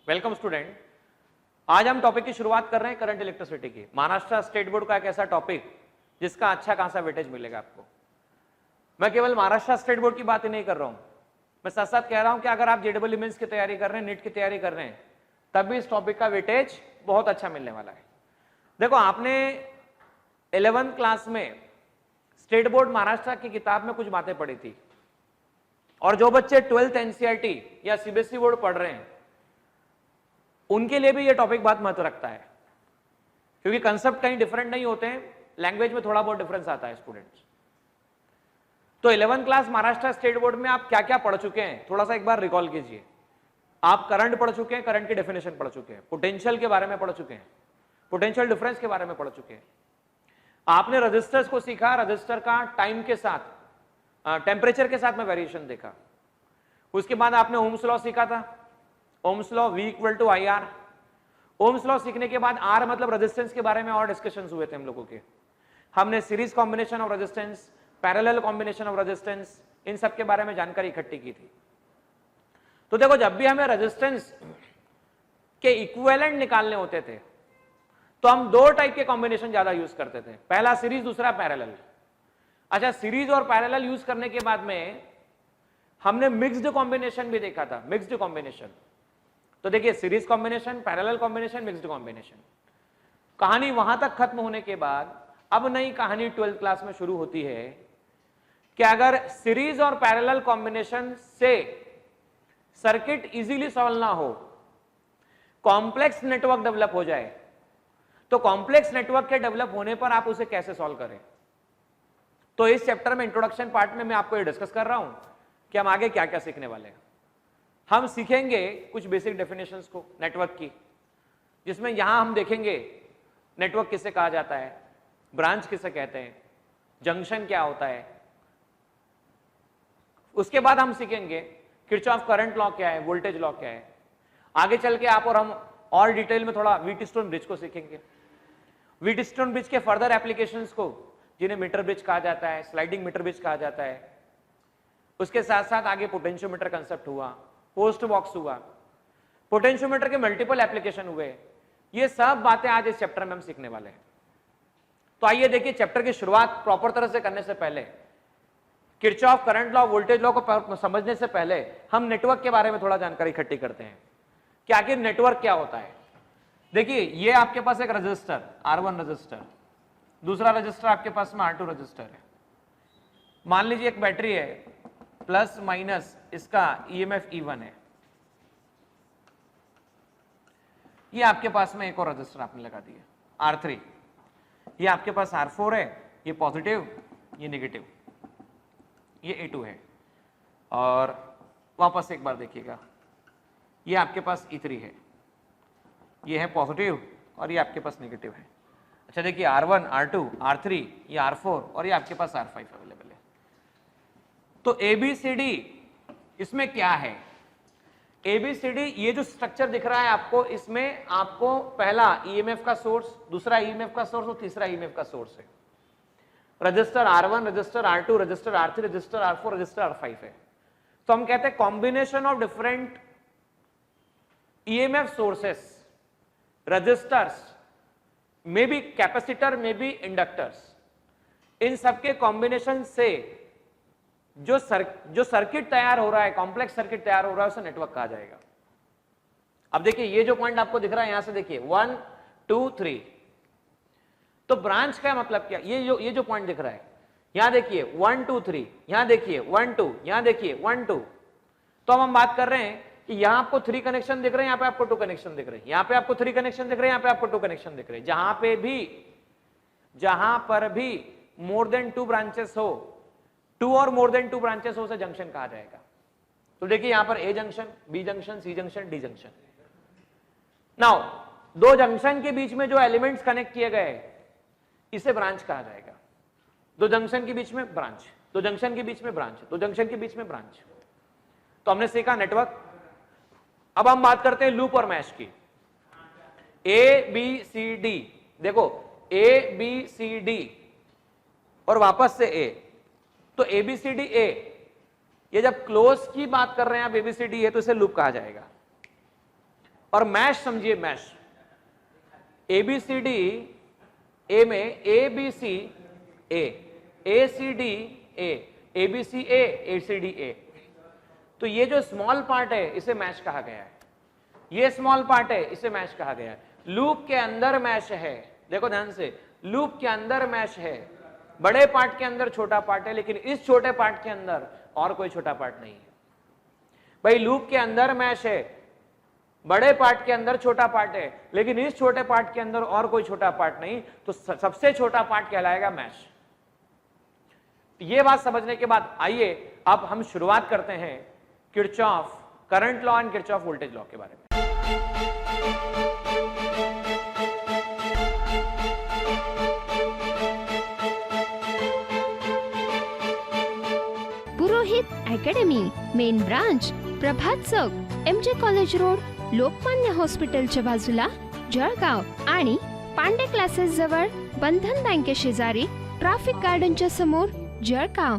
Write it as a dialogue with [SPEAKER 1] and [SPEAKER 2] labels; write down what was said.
[SPEAKER 1] Welcome student. आज हम topic की शुरुआत कर रहे हैं करंट इलेक्ट्रिसिटी की। महाराष्ट्र स्टेट बोर्ड का एक ऐसा टॉपिक जिसका अच्छा खासा वेटेज मिलेगा आपको। मैं केवल महाराष्ट्र स्टेट बोर्ड की बात ही नहीं कर रहा हूं, मैं साथ साथ कह रहा हूं कि अगर आप जेडबल मेंस की तैयारी कर रहे हैं, नीट की तैयारी कर रहे हैं, तब भी इस टॉपिक का वेटेज बहुत अच्छा मिलने वाला है। देखो, आपने 11th क्लास में स्टेट बोर्ड महाराष्ट्र की किताब में कुछ बातें पढ़ी थी, और जो बच्चे 12th एनसीईआरटी या सीबीएसई बोर्ड पढ़ रहे हैं उनके लिए भी ये टॉपिक बहुत महत्व रखता है, क्योंकि कंसेप्ट कहीं डिफरेंट नहीं होते हैं, लैंग्वेज में थोड़ा बहुत डिफरेंस आता है स्टूडेंट्स। तो 11th class Maharashtra state board में आप क्या क्या पढ़ चुके हैं, थोड़ा सा एक बार रिकॉल कीजिए। आप करंट पढ़ चुके हैं, करंट की डेफिनेशन पढ़ चुके हैं, पोटेंशियल के बारे में पढ़ चुके हैं, पोटेंशियल डिफरेंस के बारे में पढ़ चुके हैं। आपने रजिस्टर्स को सीखा, रजिस्टर का टाइम के साथ टेम्परेचर के साथ में वेरिएशन देखा। उसके बाद आपने ओम्स लॉ सीखा था, Ohm's law V = IR। Ohm's law सीखने के बाद R मतलब रेजिस्टेंस के बारे में और डिस्कशंस हुए थे हम लोगों के। हमने series combination of resistance, parallel combination of resistance, इन सब के बारे में जानकारी इकट्ठी की थी। तो देखो, जब भी हमें रेजिस्टेंस के इक्विवेलेंट निकालने होते थे तो हम दो टाइप के कॉम्बिनेशन ज्यादा यूज करते थे, पहला सीरीज, दूसरा पैरेलल। अच्छा, सीरीज और पैरेलल यूज करने के बाद में हमने मिक्स्ड कॉम्बिनेशन भी देखा था, मिक्स्ड कॉम्बिनेशन। तो देखिए, series combination, parallel combination, mixed combination. कहानी वहां तक खत्म होने के बाद अब नई कहानी 12th क्लास में शुरू होती है कि अगर सीरीज और पैरेलल कॉम्बिनेशन से सर्किट इजीली सॉल्व ना हो, कॉम्प्लेक्स नेटवर्क डेवलप हो जाए, तो कॉम्प्लेक्स नेटवर्क के डेवलप होने पर आप उसे कैसे सॉल्व करें। तो इस चैप्टर में इंट्रोडक्शन पार्ट में मैं आपको ये डिस्कस कर रहा हूं कि हम आगे क्या क्या सीखने वाले हैं। हम सीखेंगे कुछ बेसिक डेफिनेशंस को नेटवर्क की, जिसमें यहां हम देखेंगे नेटवर्क किसे कहा जाता है, ब्रांच किसे कहते हैं, जंक्शन क्या होता है। उसके बाद हम सीखेंगे किरचॉफ करंट लॉ क्या है, वोल्टेज लॉ क्या है। आगे चल के आप और हम और डिटेल में थोड़ा व्हीटस्टोन ब्रिज को सीखेंगे, व्हीटस्टोन ब्रिज के फर्दर एप्लीकेशंस को, जिन्हें मीटर ब्रिज कहा जाता है, स्लाइडिंग मीटर ब्रिज कहा जाता है। उसके साथ साथ आगे पोटेंशियोमीटर कंसेप्ट हुआ, पोस्ट बॉक्स हुआ, पोटेंशियोमीटर के मल्टीपल एप्लीकेशन हुए। ये सब बातें आज इस चैप्टर में हम सीखने वाले हैं। तो आइए देखिए, चैप्टर की शुरुआत प्रॉपर तरह से करने से पहले, Kirchhoff current law, voltage law को समझने से पहले हम नेटवर्क के बारे में थोड़ा जानकारी इकट्ठी करते हैं कि आखिर नेटवर्क क्या होता है। देखिए, ये आपके पास एक रजिस्टर R1 रजिस्टर, दूसरा रजिस्टर आपके पास में R2 रजिस्टर है। मान लीजिए एक बैटरी है, प्लस माइनस इसका EMF E1 है। ये आपके पास में एक और रजिस्टर आपने लगा दिया R3। ये आपके पास R4 है, ये पॉजिटिव, ये नेगेटिव, ये A2 है। और वापस एक बार देखिएगा, ये आपके पास E3 है, ये है पॉजिटिव और ये आपके पास नेगेटिव है। अच्छा देखिए, R1, R2, R3, ये R4 और ये आपके पास R5 अवेलेबल है। तो ABCD इसमें क्या है? ABCD, ये जो स्ट्रक्चर दिख रहा है आपको, इसमें आपको पहला EMF का सोर्स, दूसरा EMF का सोर्स और तीसरा EMF का सोर्स है। Resistor R1, resistor R2, resistor R3, resistor R4, resistor R5 है। तो हम कहते हैं combination of different EMF sources, resistors, may be capacitor, may be inductors, इन सबके कॉम्बिनेशन से जो सर्किट तैयार हो रहा है, कॉम्प्लेक्स सर्किट तैयार हो रहा है, उसे नेटवर्क कहा जाएगा। अब देखिए, ये जो पॉइंट आपको दिख रहा है, यहां से देखिए 1 2 3। तो ब्रांच का मतलब क्या? ये जो पॉइंट दिख रहा है, यहां देखिए 1 2 3, यहां देखिए 1 2, यहां देखिए 1 2। तो अब हम बात कर रहे हैं कि यहां आपको 3 कनेक्शन दिख रहे हैं, यहां पे आपको 2 कनेक्शन दिख रहे हैं, यहां पे आपको 3 कनेक्शन दिख रहे हैं, यहां पे आपको 2 कनेक्शन दिख रहे हैं। जहां पर भी मोर देन 2 ब्रांचेस हो, 2 और मोर देन 2 ब्रांचेस हो, उसे जंक्शन कहा जाएगा। तो देखिए, यहां पर A junction, B junction, C junction, D junction. Now, दो जंक्शन के बीच में जो एलिमेंट्स कनेक्ट किए गए, इसे ब्रांच कहा जाएगा। दो जंक्शन के बीच में ब्रांच, दो जंक्शन के बीच में ब्रांच, दो जंक्शन के बीच में ब्रांच। तो हमने सीखा नेटवर्क। अब हम बात करते हैं लूप और मैश की। ABCD, देखो ABCD और वापस से A, तो ABCDA, ये जब क्लोज की बात कर रहे हैं आप, ABCD है, तो इसे लूप कहा जाएगा। और मैश समझिए, मैश ABCD, ए में ABC A, ACD A, ABC A, ACD A। तो ये जो स्मॉल पार्ट है इसे मैश कहा गया है, ये स्मॉल पार्ट है इसे मैश कहा गया है। लूप के अंदर मैश है, देखो ध्यान से, लूप के अंदर मैश है, बड़े पार्ट के अंदर छोटा पार्ट है, लेकिन इस छोटे पार्ट के अंदर और कोई छोटा पार्ट नहीं है। भाई लूप के अंदर मैश है, बड़े पार्ट के अंदर छोटा पार्ट है, लेकिन इस छोटे पार्ट के अंदर और कोई छोटा पार्ट नहीं, तो सबसे छोटा पार्ट कहलाएगा मैश। ये बात समझने के बाद आइए अब हम शुरुआत करते हैं Kirchhoff current law and Kirchhoff voltage law के बारे में।
[SPEAKER 2] पुरोहित अकॅडमी, मेन ब्रांच प्रभात चौक, MJ कॉलेज रोड, लोकमान्य हॉस्पिटलच्या बाजूला, जळगाव आणि पांडे क्लासेस जवळ, बंधन बँके शेजारी, ट्रॅफिक गार्डनच्या समोर, जळगाव।